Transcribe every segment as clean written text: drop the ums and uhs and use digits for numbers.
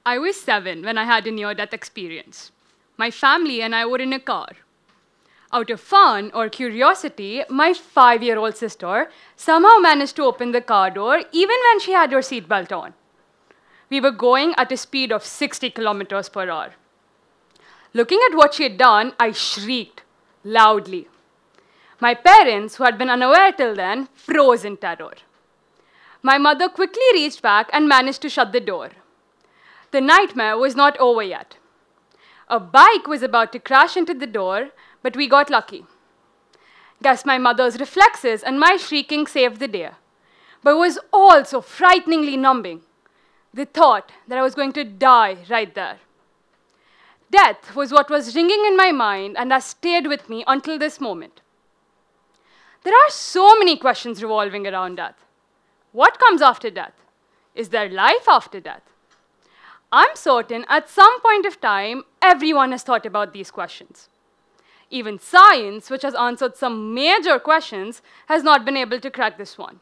I was 7 when I had a near-death experience. My family and I were in a car. Out of fun or curiosity, my 5-year-old sister somehow managed to open the car door even when she had her seatbelt on. We were going at a speed of 60 kilometers per hour. Looking at what she had done, I shrieked loudly. My parents, who had been unaware till then, froze in terror. My mother quickly reached back and managed to shut the door. The nightmare was not over yet. A bike was about to crash into the door, but we got lucky. Guess my mother's reflexes and my shrieking saved the day. But it was also frighteningly numbing. The thought that I was going to die right there. Death was what was ringing in my mind and has stayed with me until this moment. There are so many questions revolving around death. What comes after death? Is there life after death? I'm certain at some point of time, everyone has thought about these questions. Even science, which has answered some major questions, has not been able to crack this one.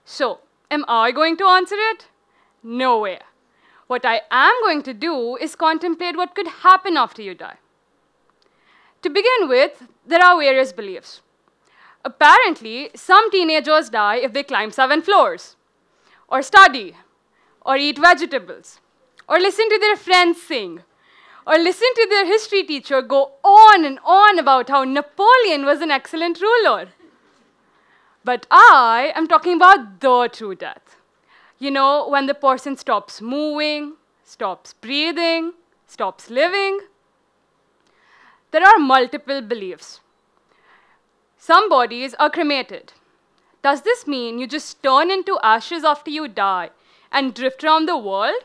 So, am I going to answer it? No way. What I am going to do is contemplate what could happen after you die. To begin with, there are various beliefs. Apparently, some teenagers die if they climb 7 floors, or study, or eat vegetables, or listen to their friends sing, or listen to their history teacher go on and on about how Napoleon was an excellent ruler. But I am talking about the true death. You know, when the person stops moving, stops breathing, stops living. There are multiple beliefs. Some bodies are cremated. Does this mean you just turn into ashes after you die and drift around the world?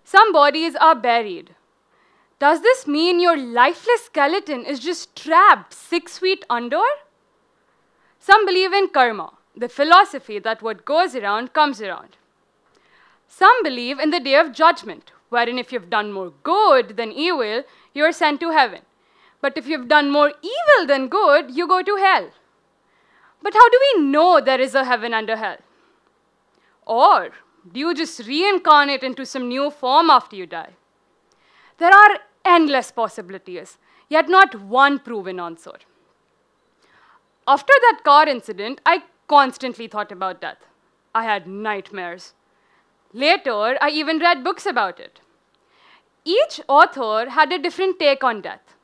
Some bodies are buried. Does this mean your lifeless skeleton is just trapped 6 feet under? Some believe in karma, the philosophy that what goes around comes around. Some believe in the day of judgment, wherein if you've done more good than evil, you're sent to heaven. But if you've done more evil than good, you go to hell. But how do we know there is a heaven and a hell? Or do you just reincarnate into some new form after you die? There are endless possibilities, yet not one proven answer. After that car incident, I constantly thought about death. I had nightmares. Later, I even read books about it. Each author had a different take on death.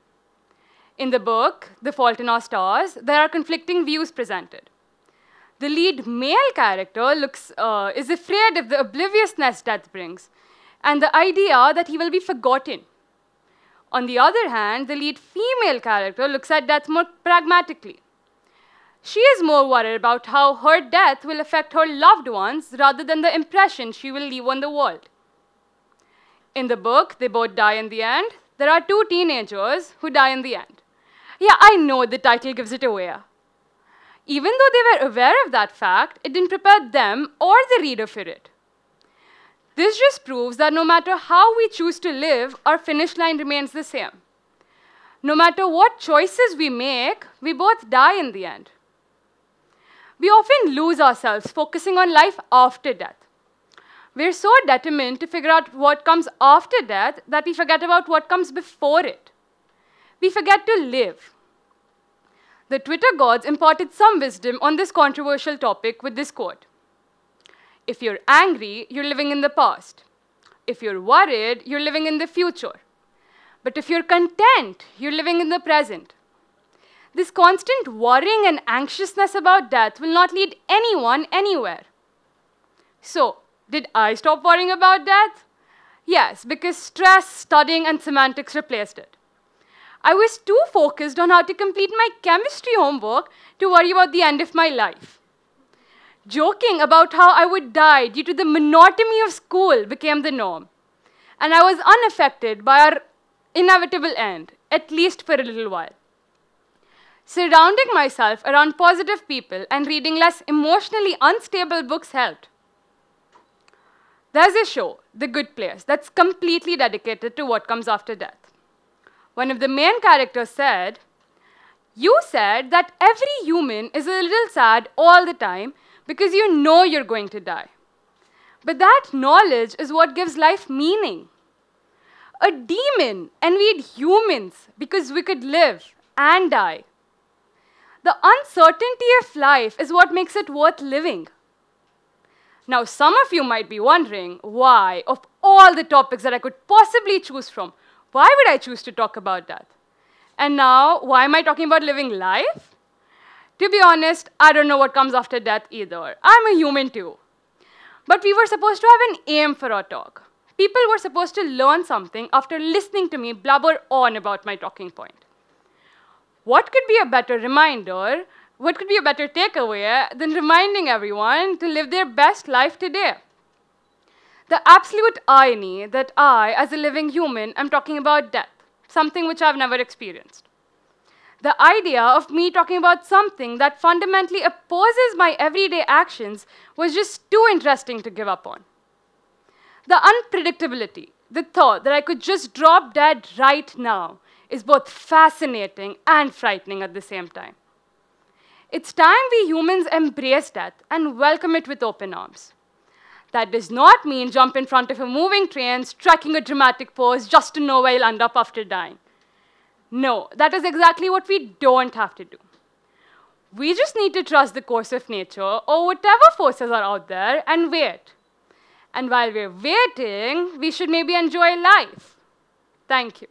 In the book, The Fault in Our Stars, there are conflicting views presented. The lead male character is afraid of the obliviousness death brings and the idea that he will be forgotten. On the other hand, the lead female character looks at death more pragmatically. She is more worried about how her death will affect her loved ones rather than the impression she will leave on the world. In the book, they both die in the end. There are 2 teenagers who die in the end. Yeah, I know the title gives it away. Even though they were aware of that fact, it didn't prepare them or the reader for it. This just proves that no matter how we choose to live, our finish line remains the same. No matter what choices we make, we both die in the end. We often lose ourselves focusing on life after death. We're so determined to figure out what comes after death that we forget about what comes before it. We forget to live. The Twitter gods imparted some wisdom on this controversial topic with this quote. If you're angry, you're living in the past. If you're worried, you're living in the future. But if you're content, you're living in the present. This constant worrying and anxiousness about death will not lead anyone anywhere. So, did I stop worrying about death? Yes, because stress, studying, and semantics replaced it. I was too focused on how to complete my chemistry homework to worry about the end of my life. Joking about how I would die due to the monotony of school became the norm. And I was unaffected by our inevitable end, at least for a little while. Surrounding myself around positive people and reading less emotionally unstable books helped. There's a show, The Good Place, that's completely dedicated to what comes after death. One of the main characters said, "You said that every human is a little sad all the time because you know you're going to die. But that knowledge is what gives life meaning. A demon envied humans because we could live and die. The uncertainty of life is what makes it worth living. Now, some of you might be wondering why, of all the topics that I could possibly choose from, why would I choose to talk about that? And now, why am I talking about living life? To be honest, I don't know what comes after death either. I'm a human too. But we were supposed to have an aim for our talk. People were supposed to learn something after listening to me blabber on about my talking point. What could be a better reminder, what could be a better takeaway than reminding everyone to live their best life today? The absolute irony that I, as a living human, am talking about death, something which I've never experienced. The idea of me talking about something that fundamentally opposes my everyday actions was just too interesting to give up on. The unpredictability, the thought that I could just drop dead right now, is both fascinating and frightening at the same time. It's time we humans embrace death and welcome it with open arms. That does not mean jump in front of a moving train, striking a dramatic pose just to know where you'll end up after dying. No, that is exactly what we don't have to do. We just need to trust the course of nature or whatever forces are out there and wait. And while we're waiting, we should maybe enjoy life. Thank you.